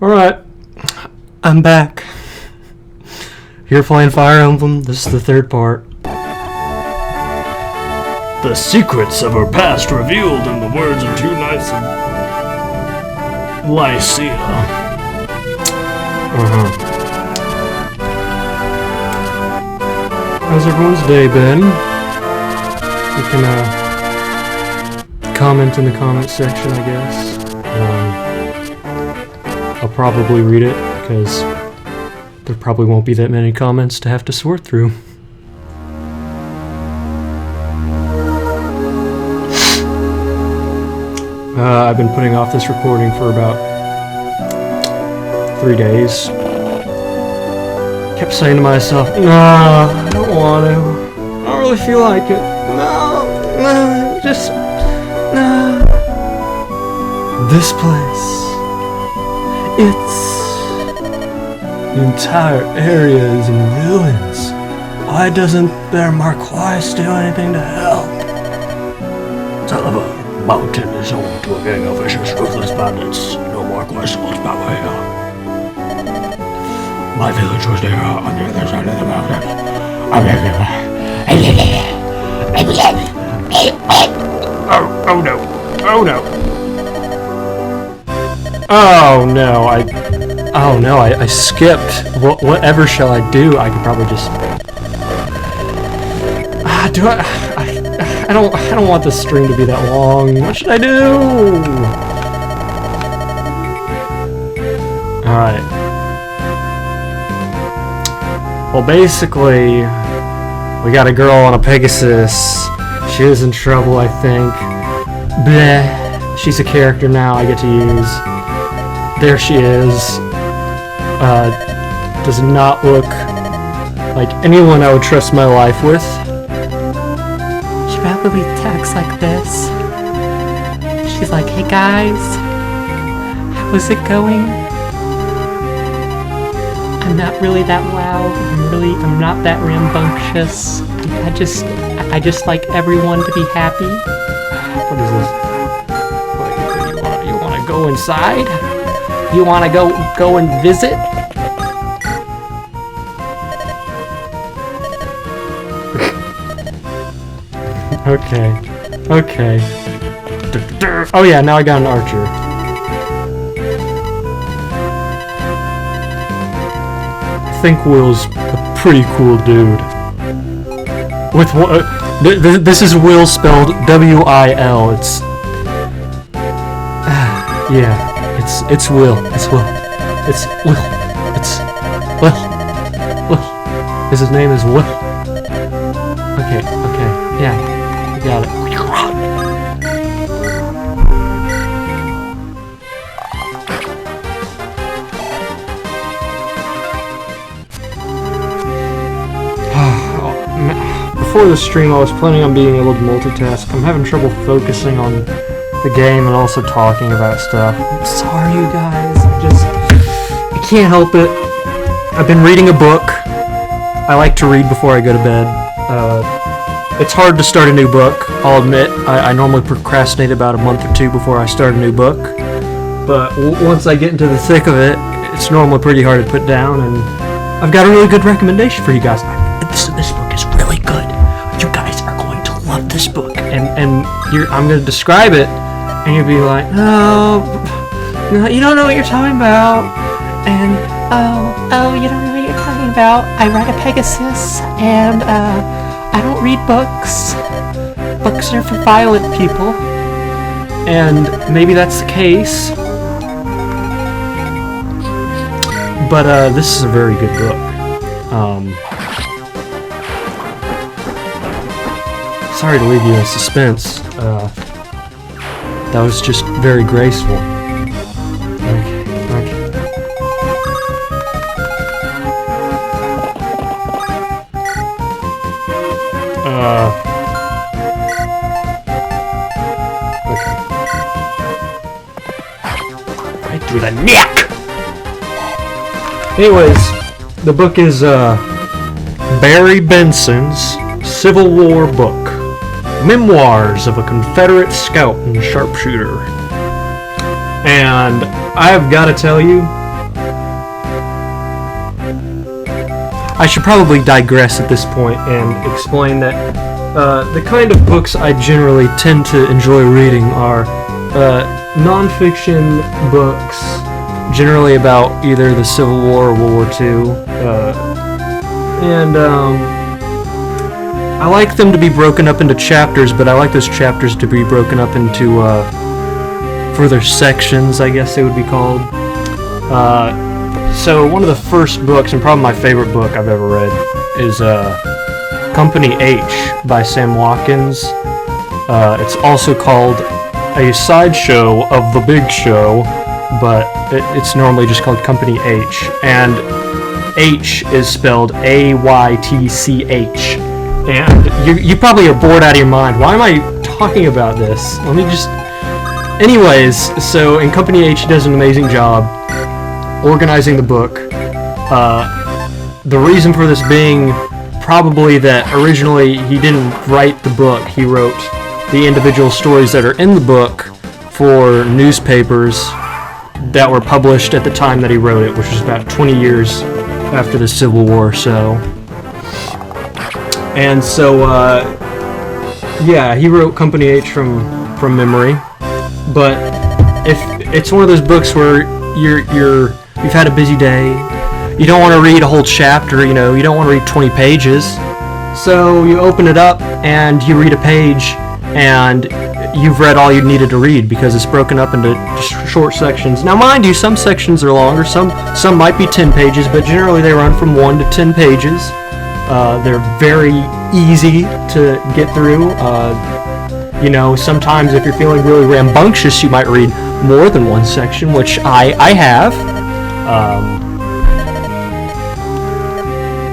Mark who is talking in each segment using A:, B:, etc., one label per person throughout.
A: Alright, I'm back. Here playing Fire Emblem. This is the third part.
B: The secrets of her past revealed in the words of two knights of Lycia.
A: How's everyone's day been? You can comment in the comment section, I guess. I'll probably read it because there probably won't be that many comments to have to sort through. I've been putting off this recording for about 3 days. Kept saying to myself, nah, I don't want to. I don't really feel like it. No, just, no. This place. The entire area is in ruins. Why doesn't their Marquise do anything to help?
B: Talaba mountain is home to a gang of vicious, ruthless bandits. No Marquise lives by way. My village was there on the other side of the mountain. Oh no. Oh no.
A: Oh no, I skipped. Whatever shall I do? I could probably just... I don't want this stream to be that long. What should I do? Alright. Well, basically, we got a girl on a Pegasus. She is in trouble, I think. Bleh. She's a character now I get to use. There she is. Does not look like anyone I would trust my life with.
C: She probably talks like this. She's like, hey guys, how's it going? I'm not really that loud. I'm not that rambunctious. I just like everyone to be happy.
A: What is this? What, you wanna go inside? You wanna go and visit? Okay. Oh yeah, now I got an archer. I think Will's a pretty cool dude. With what? This is Will spelled W-I-L. It's yeah. It's Will. It's Will. It's Will. It's Will. Will. His name is Will. Okay. Yeah. You got it. Before the stream, I was planning on being able to multitask. I'm having trouble focusing on the game and also talking about stuff. I'm sorry, you guys. I can't help it. I've been reading a book. I like to read before I go to bed. It's hard to start a new book, I'll admit. I normally procrastinate about a month or two before I start a new book. But once I get into the thick of it, it's normally pretty hard to put down, and I've got a really good recommendation for you guys. This book is really good. You guys are going to love this book. And I'm going to describe it, and you'll be like, no, you don't know what you're talking about. And, oh, you don't know what you're talking about. I ride a Pegasus, and, I don't read books. Books are for violent people. And maybe that's the case. But, this is a very good book. Sorry to leave you in suspense. That was just very graceful. Okay. Right through the neck! Anyways, the book is, Barry Benson's Civil War book. Memoirs of a Confederate Scout and Sharpshooter. And I've got to tell you, I should probably digress at this point and explain that the kind of books I generally tend to enjoy reading are non-fiction books, generally about either the Civil War or World War II, and I like them to be broken up into chapters, but I like those chapters to be broken up into further sections, I guess they would be called. So one of the first books, and probably my favorite book I've ever read, is Company H by Sam Watkins. It's also called a sideshow of The Big Show, but it's normally just called Company H, and H is spelled A-Y-T-C-H. And you probably are bored out of your mind. Why am I talking about this? Let me just... Anyways, so in Company H, he does an amazing job organizing the book. The reason for this being probably that originally he didn't write the book. He wrote the individual stories that are in the book for newspapers that were published at the time that he wrote it, which was about 20 years after the Civil War. And so, yeah, he wrote Company H from memory. But if it's one of those books where you've had a busy day, you don't want to read a whole chapter, you don't want to read 20 pages, so you open it up and you read a page, and you've read all you needed to read because it's broken up into short sections. Now, mind you, some sections are longer, some might be 10 pages, but generally they run from 1 to 10 pages. They're very easy to get through. Sometimes if you're feeling really rambunctious, you might read more than one section, which I have.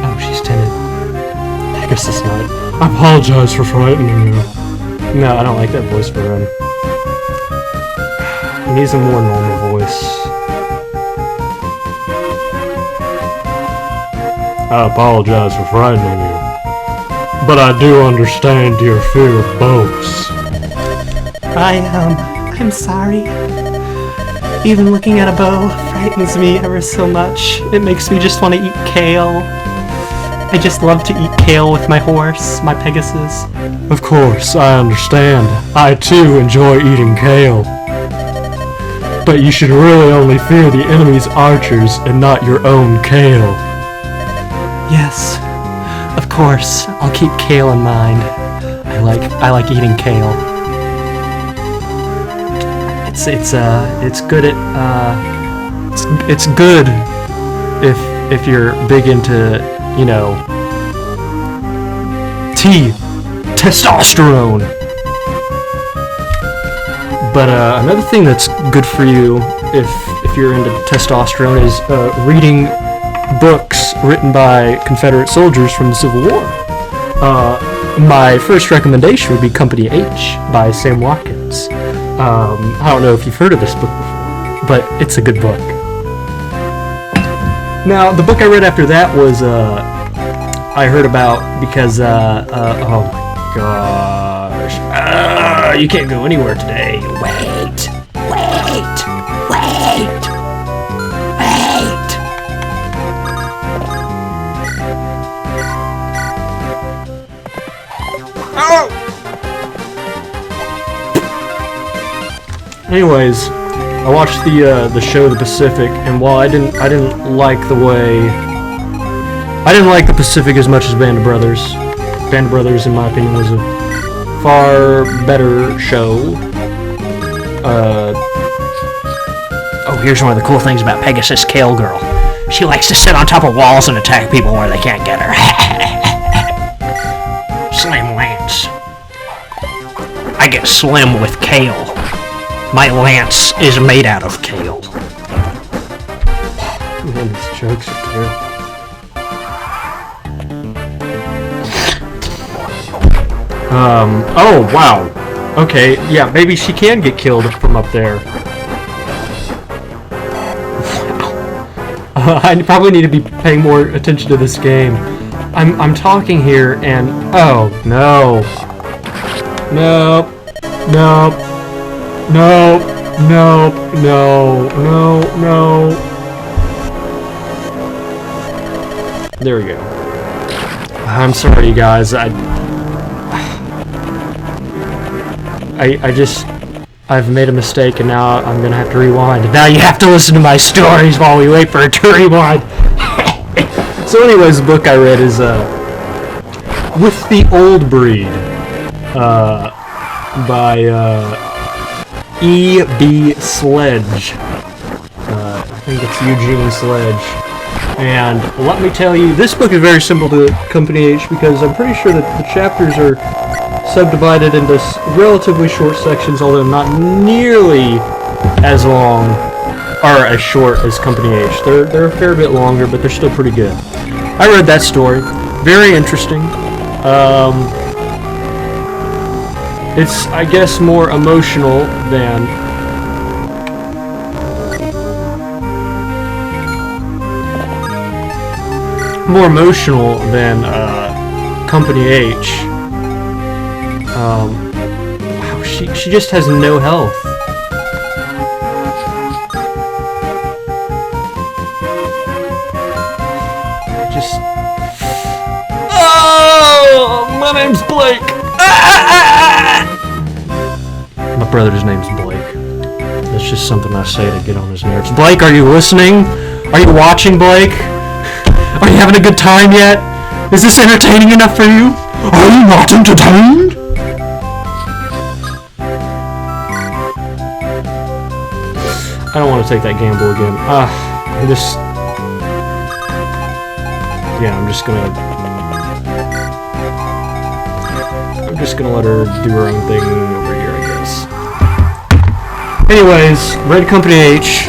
A: Oh, she's timid. I guess it's not. I apologize for frightening you. No, I don't like that voice for him. He needs a more normal voice. I apologize for frightening you, but I do understand your fear of boats.
C: I'm sorry. Even looking at a bow frightens me ever so much. It makes me just want to eat kale. I just love to eat kale with my horse, my Pegasus.
A: Of course, I understand. I too enjoy eating kale. But you should really only fear the enemy's archers and not your own kale.
C: Yes, of course. I'll keep kale in mind. I like eating kale. It's good at it's good if you're big into testosterone. But another thing that's good for you if you're into testosterone is reading books written by Confederate soldiers from the Civil War. My first recommendation would be Company H by Sam Watkins. I don't know if you've heard of this book before, but it's a good book. Now, the book I read after that was I heard about because oh my gosh, you can't go anywhere today. Wait. Oh! Anyways, I watched the show The Pacific, and while I didn't like the Pacific as much as Band of Brothers. Band of Brothers, in my opinion, was a far better show.
B: Oh, here's one of the cool things about Pegasus Kale Girl. She likes to sit on top of walls and attack people where they can't get her. Slim Lance. I get slim with kale. My lance is made out of kale.
A: Man, these jokes are terrible. Oh, wow. Okay, yeah, maybe she can get killed from up there. I probably need to be paying more attention to this game. I'm talking here and... Oh, no. Nope. Nope. Nope. Nope. No. No. No. There we go.
C: I'm sorry, you guys. I've made a mistake, and now I'm gonna have to rewind. And now you have to listen to my stories while we wait for it to rewind. So, anyways, the book I read is With the Old Breed by E.B. Sledge. I think it's Eugene Sledge. And let me tell you, this book is very simple to Company H because I'm pretty sure that the chapters are subdivided into relatively short sections, although not nearly as long or as short as Company H. They're a fair bit longer, but they're still pretty good. I read that story. Very interesting. It's, I guess, more emotional than Company H. Wow, she just has no health. Oh, my name's Blake. My brother's name's Blake. That's just something I say to get on his nerves. Blake, are you listening? Are you watching, Blake? Are you having a good time yet? Is this entertaining enough for you? Are you not entertained? I don't want to take that gamble again. I'm just gonna let her do her own thing over here, I guess. Anyways, read Company H,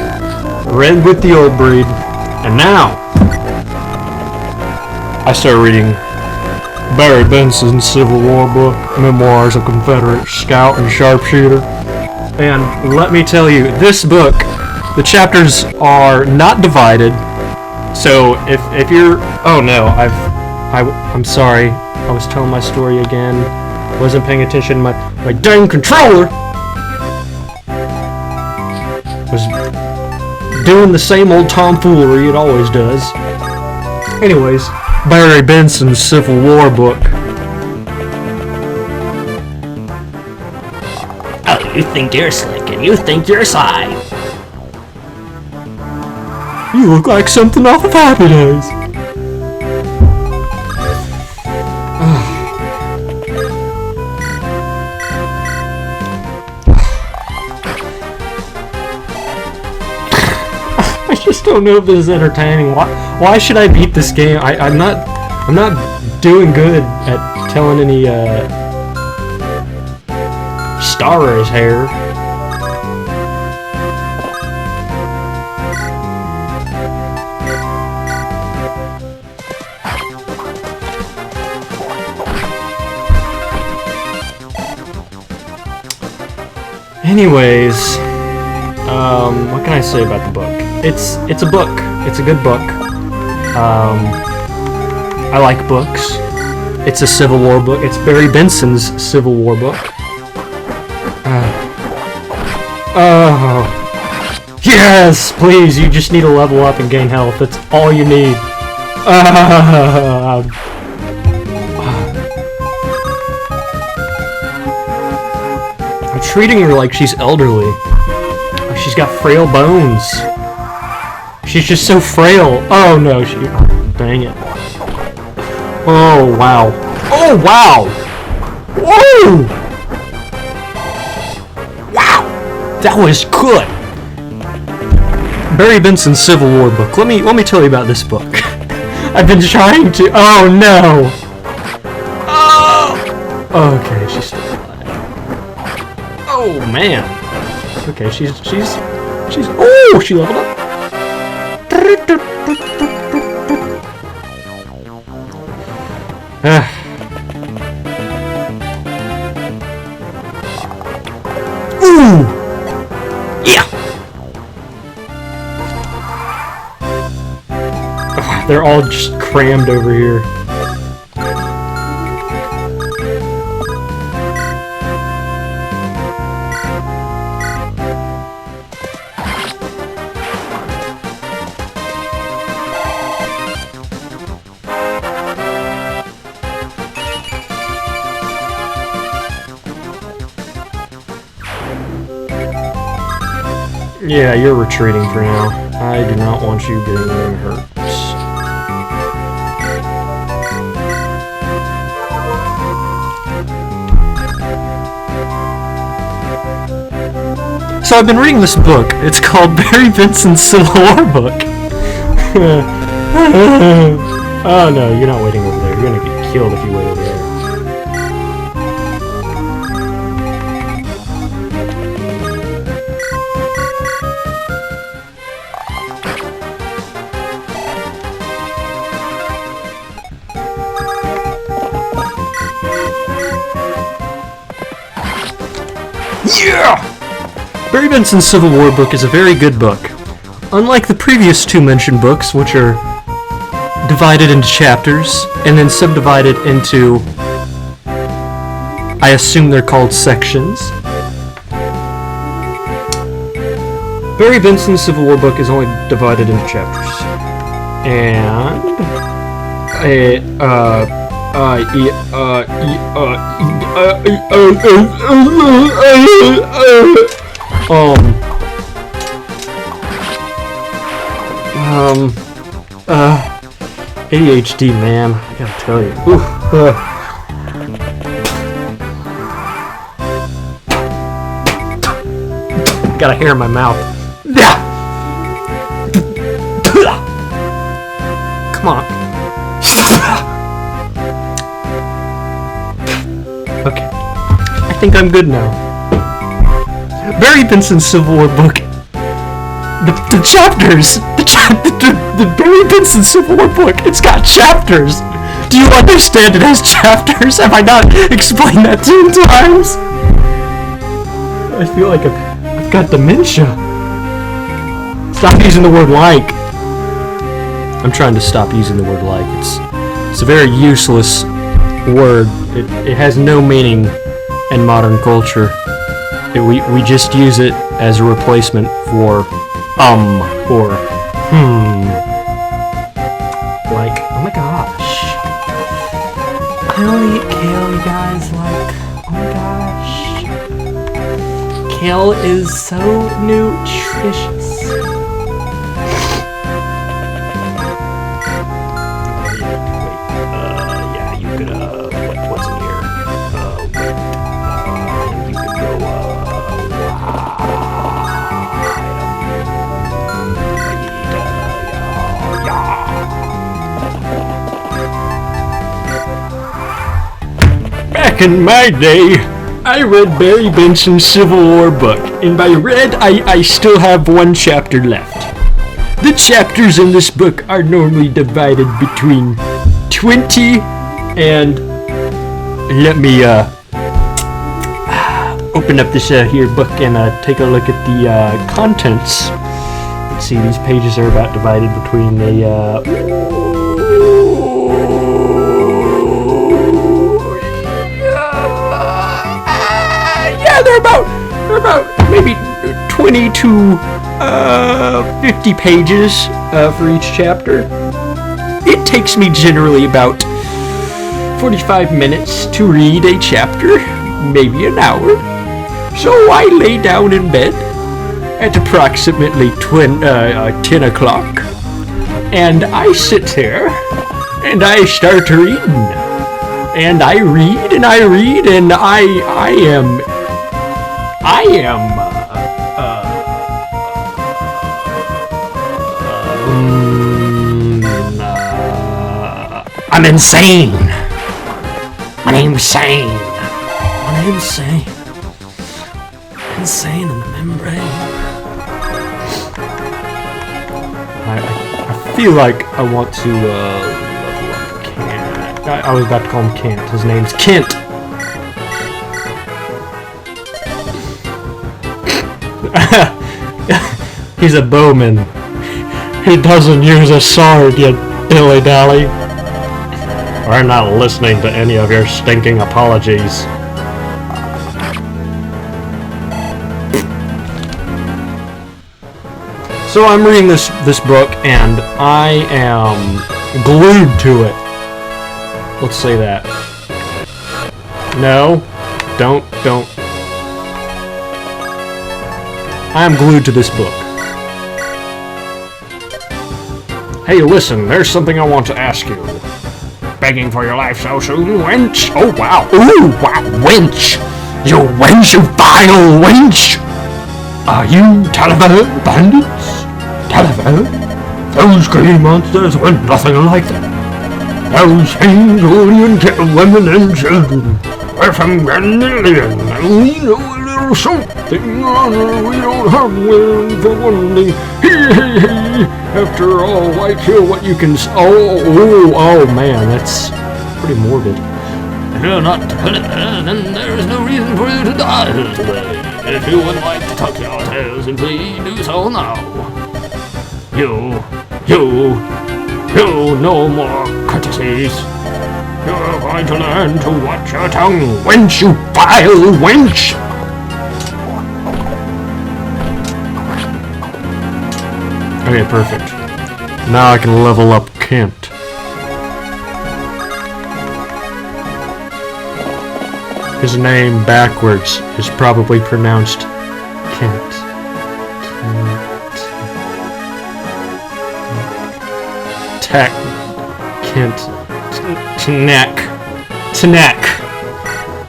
C: read With the Old Breed, and now I started reading Barry Benson's Civil War book, Memoirs of Confederate Scout and Sharpshooter. And let me tell you, this book, the chapters are not divided. So if you're, oh no, I'm sorry, I was telling my story again. Wasn't paying attention. My dang controller was doing the same old tomfoolery it always does. Anyways, Barry Benson's Civil War book.
B: Oh, you think you're slick and you think you're sly.
C: You look like something off of Happy Days. I just don't know if this is entertaining. Why should I beat this game? I'm not doing good at telling any Star Wars hair. Anyways, what can I say about the book? It's a book. It's a good book. I like books. It's a Civil War book. It's Barry Benson's Civil War book. Oh, yes, please. You just need to level up and gain health. That's all you need. I'm treating her like she's elderly. Like she's got frail bones. She's just so frail. Oh no, dang it. Oh wow. Oh wow. Whoa! Wow! That was good. Barry Benson's Civil War book. Let me tell you about this book. I've been trying to. Oh no. Oh. Okay, she's still alive. Oh man. Okay, she's. Oh, she leveled up. Ooh! Yeah! They're all just crammed over here. Yeah, you're retreating for now. I do not want you getting hurt. So I've been reading this book. It's called Barry Benson's Civil War book. Oh no, you're not waiting over there. You're gonna get killed if you wait over there. Yeah! Barry Benson's Civil War book is a very good book. Unlike the previous two mentioned books, which are divided into chapters and then subdivided into, I assume they're called sections. Barry Benson's Civil War book is only divided into chapters. And ADHD, man, I gotta tell you. Got a hair in my mouth. Come on. Okay. I think I'm good now. Barry Benson's Civil War book. The chapters! The Barry Benson Civil War book, it's got chapters! Do you understand it has chapters? Have I not explained that 10 times? I feel like I've got dementia. Stop using the word like. I'm trying to stop using the word like. It's a very useless word. It has no meaning in modern culture. We just use it as a replacement for or like, oh my gosh, I only eat kale, you guys, like, oh my gosh, kale is so nutritious. Yeah, you could, what's in here? You could go, Back in my day, I read Barry Benson's Civil War book, and by read, I still have one chapter left. The chapters in this book are normally divided between 20 and... Let me, open up this here book and take a look at the contents. Let's see, these pages are about divided between the they're about maybe 20 to 50 pages for each chapter. It takes me generally about 45 minutes to read a chapter, maybe an hour. So I lay down in bed at approximately 10 o'clock, and I sit there, and I start reading, and I read, and I read, and I am I'm insane. My name's Sane. My name's Sane. Insane in the membrane. I feel like I want to level up Kent. I was about to call him Kent. His name's Kent. He's a bowman. He doesn't use a sword, you dilly-dally. We're not listening to any of your stinking apologies. So I'm reading this book, and I am glued to it. Let's say that. No, don't. I am glued to this book. Hey, listen, there's something I want to ask you. Begging for your life so soon, wench? Oh, wow.
B: Ooh, wow, wench! You wench, you vile wench!
C: Are you Taliban bandits? Taliban? Those green monsters were nothing like them. Those things would even kill women and children. We're from Granillion, and we know a little something honor we don't have with for one thing. Hey. After all, why kill what you can oh man, that's pretty morbid.
D: If you're not Taliban, then there is no reason for you to die today. If you would like to tuck your tails and please do so now. You, no more courtesies. You're going to learn to watch your tongue, wench, you vile wench!
C: Okay, perfect. Now I can level up Kent. His name backwards is probably pronounced Kent. Tanek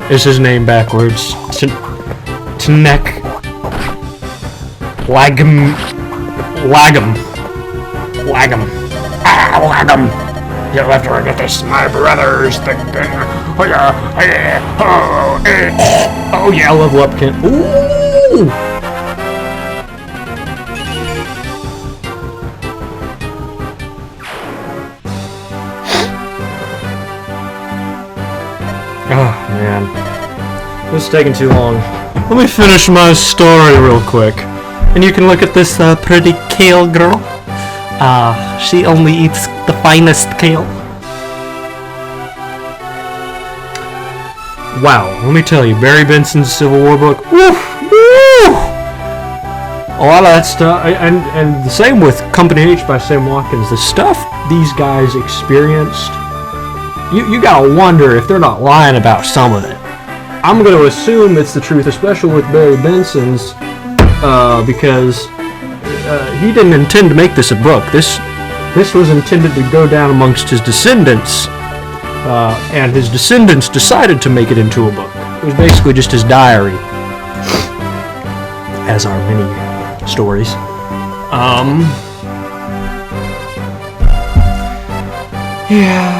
C: is his name backwards. Tanek. Lagum.
D: You'll have to regret this, my brother's thinking.
C: Oh yeah, level up Kent. Ooh! Oh man, this is taking too long. Let me finish my story real quick.
B: And you can look at this pretty kale girl. She only eats the finest kale.
C: Wow, let me tell you, Barry Benson's Civil War book, woo! A lot of that stuff, and the same with Company H by Sam Watkins. The stuff these guys experienced, you gotta wonder if they're not lying about some of it. I'm gonna assume it's the truth, especially with Barry Benson's, because he didn't intend to make this a book. This was intended to go down amongst his descendants, and his descendants decided to make it into a book. It was basically just his diary, as are many stories. Yeah,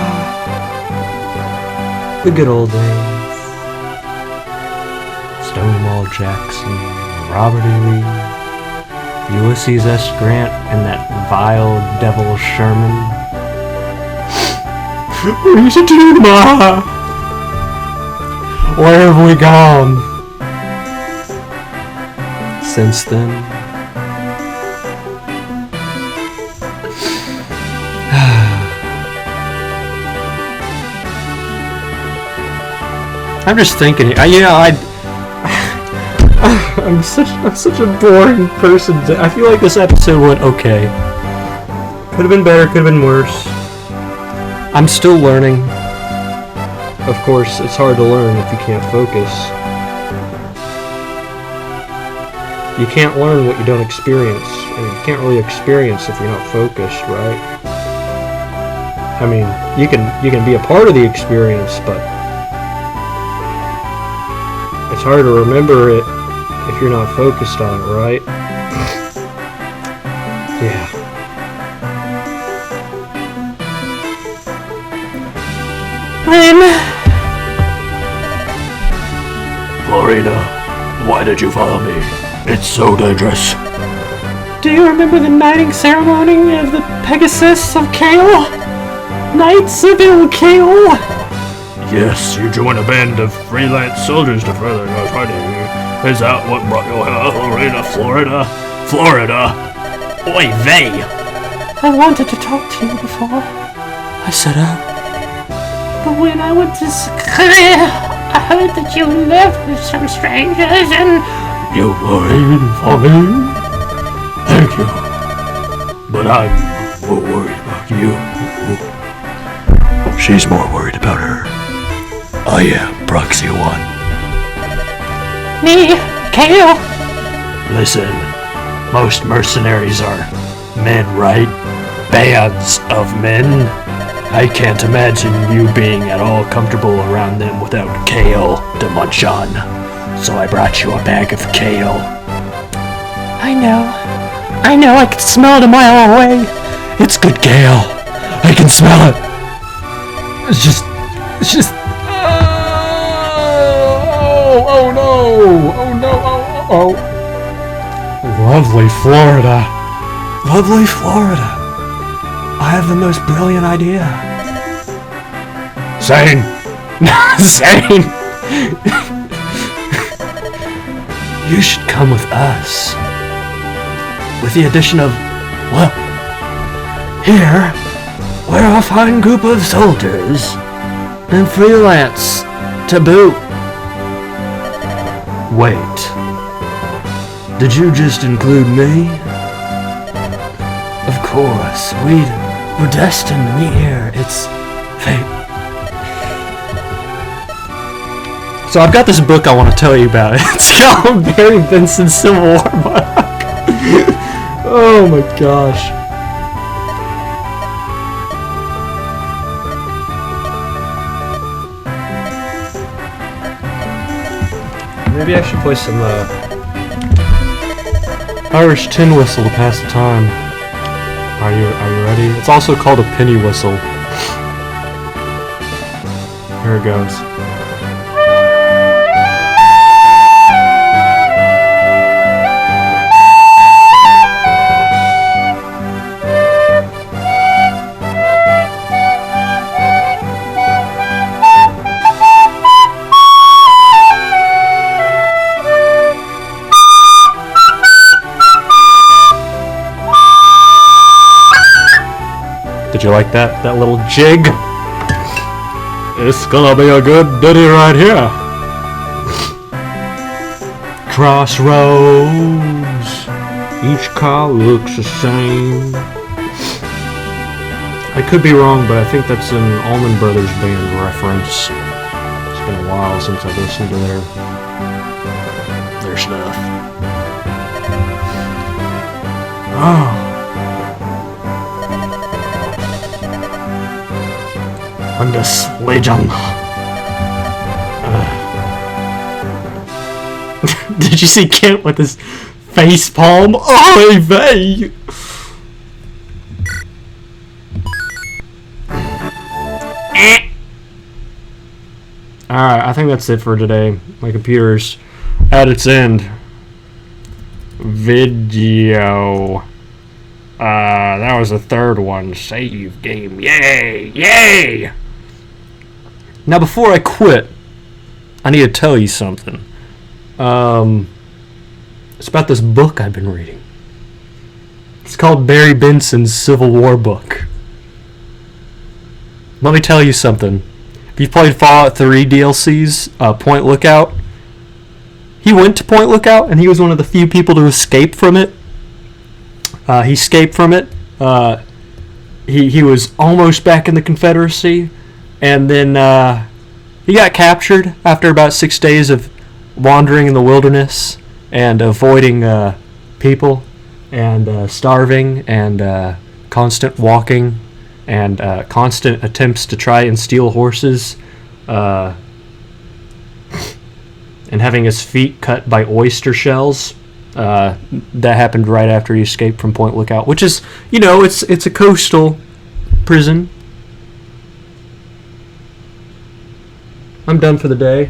C: the good old days. Stonewall Jackson, Robert E. Lee, Ulysses S. Grant, and that vile devil Sherman. We should do more. Where have we gone since then? I'm just thinking. I'm such a boring person. I feel like this episode went okay. Could have been better, could have been worse. I'm still learning. Of course, it's hard to learn if you can't focus. You can't learn what you don't experience, and you can't really experience if you're not focused, right? I mean, you can be a part of the experience, but it's hard to remember it if you're not focused on it, right? Yeah.
D: Florida, why did you follow me? It's so dangerous.
B: Do you remember the knighting ceremony of the Pegasus of Kale? Knights of Ill Kale?
D: Yes, you joined a band of freelance soldiers to further your fighting. Is that what brought you here, Florida? Florida? Oy vey!
B: I wanted to talk to you before I set out. But when I went to Korea, I heard that you lived with some strangers and...
D: You worried for me? Thank you. But I'm more worried about you. She's more worried about her. I am Proxy One.
B: Me, Kale.
D: Listen, Most mercenaries are men, right? Bands of men. I can't imagine you being at all comfortable around them without kale to munch on. So I brought you a bag of kale.
B: I know, I can smell it a mile away.
D: It's good kale. I can smell it.
C: It's just. Oh no! Oh no! Oh. Lovely Florida. Lovely Florida. I have the most brilliant idea.
D: Zane!
C: Zane! You should come with us. With the addition of, well, here, we're a fine group of soldiers and freelance to boot. Wait, did you just include me? Of course, we're destined to meet here. It's fate. So I've got this book I want to tell you about. It's called Barry Benson's Civil War book. Oh my gosh. Maybe I should play some Irish tin whistle to pass the time. Are you ready? It's also called a penny whistle. Here it goes. Did you like that little jig?
D: It's gonna be a good ditty right here.
A: Crossroads, each car looks the same. I could be wrong, but I think that's an Allman Brothers Band reference. It's been a while since I've listened to their stuff. Oh. Bundesliga. Did you see Kent with his face palm? Oy vey! Alright, I think that's it for today. My computer's at its end. Video. That was the third one. Save game. Yay! Yay! Now, before I quit, I need to tell you something. It's about this book I've been reading. It's called Barry Benson's Civil War book. Let me tell you something. If you've played Fallout 3 DLCs, Point Lookout, he went to Point Lookout, and he was one of the few people to escape from it. He escaped from it. He was almost back in the Confederacy, and then he got captured after about 6 days of wandering in the wilderness and avoiding people and starving and constant walking and constant attempts to try and steal horses and having his feet cut by oyster shells. That happened right after he escaped from Point Lookout, which is, it's a coastal prison. I'm done for the day.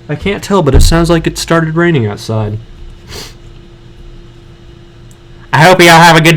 A: I can't tell, but it sounds like it started raining outside. I hope y'all have a good day.